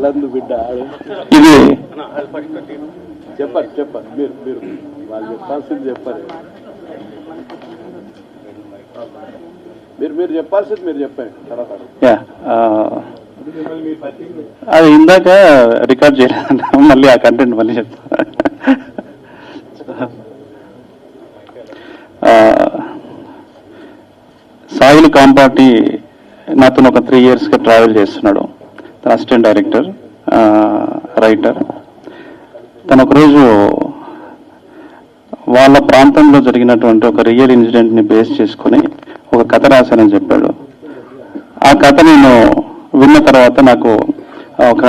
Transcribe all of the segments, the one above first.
అల్లందు బిడ్డ ఇది చెప్పండి మీరు వాళ్ళు చెప్పాల్సింది చెప్పారు. మీరు చెప్పాల్సింది మీరు చెప్పండి తర్వాత. అది ఇందాక రికార్డ్ చేయలేదు, మళ్ళీ ఆ కంటెంట్ మళ్ళీ చెప్తా. సాయిల్ కాంపాటి నాతో ఒక 3 yearsగా ట్రావెల్ చేస్తున్నాడు. తన అసిస్టెంట్ డైరెక్టర్, రైటర్. తను ఒకరోజు వాళ్ళ ప్రాంతంలో జరిగినటువంటి ఒక రియల్ ఇన్సిడెంట్ని బేస్ చేసుకొని ఒక కథ రాశానని చెప్పాడు. ఆ కథ నేను విన్న తర్వాత నాకు ఒక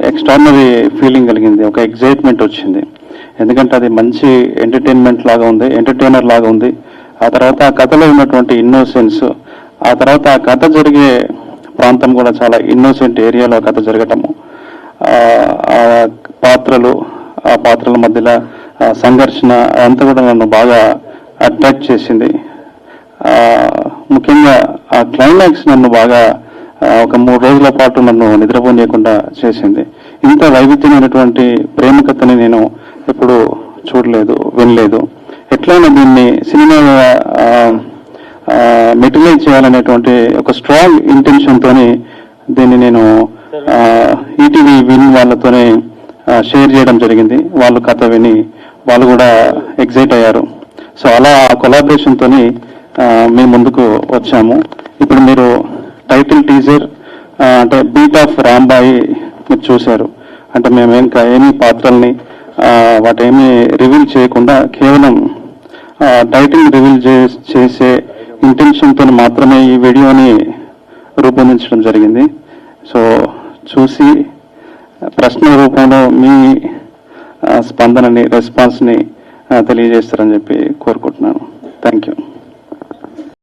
ఎక్స్ట్రాడినరీ ఫీలింగ్ కలిగింది, ఒక ఎగ్జైట్మెంట్ వచ్చింది. ఎందుకంటే అది మంచి ఎంటర్టైనర్ లాగా ఉంది. ఆ తర్వాత ఆ కథలో ఉన్నటువంటి ఇన్నోసెన్స్, ఆ తర్వాత ఆ కథ జరిగే ప్రాంతం కూడా చాలా ఇన్నోసెంట్ ఏరియాలో కథ జరగటము, ఆ పాత్రల మధ్యలో సంఘర్షణ అంతా కూడా నన్ను బాగా అట్రాక్ట్ చేసింది. ముఖ్యంగా ఆ క్లైమాక్స్ నన్ను బాగా ఒక 3 రోజుల పాటు నన్ను నిద్రపోనీయకుండా చేసింది. ఇంత వైవిధ్యమైనటువంటి ప్రేమ కథని నేను ఎప్పుడు చూడలేదు, వినలేదు. ఎట్లయినా దీన్ని సినిమా మెటీరియల్ చేయాలనేటువంటి ఒక స్ట్రాంగ్ ఇంటెన్షన్తోని దీన్ని నేను ఈటీవీ విన్ వాళ్ళతోనే షేర్ చేయడం జరిగింది. వాళ్ళు కథ విని వాళ్ళు కూడా ఎగ్జైట్ అయ్యారు. సో అలా ఆ కొలాబరేషన్తోని మేము ముందుకు వచ్చాము. ఇప్పుడు మీరు టైటిల్ టీజర్ అంటే బీట్ ఆఫ్ రాంబాయి మీరు చూశారు. అంటే మేము ఇంకా ఏమీ పాత్రల్ని వాటేమీ రివీల్ చేయకుండా కేవలం టైటిల్ రివీల్ చేసే ఇంటెన్షన్తో మాత్రమే ఈ వీడియోని రూపొందించడం జరిగింది. సో చూసి ప్రశ్న రూపంలో మీ స్పందనని, రెస్పాన్స్ని తెలియజేస్తారని చెప్పి కోరుకుంటున్నాను. Thank you.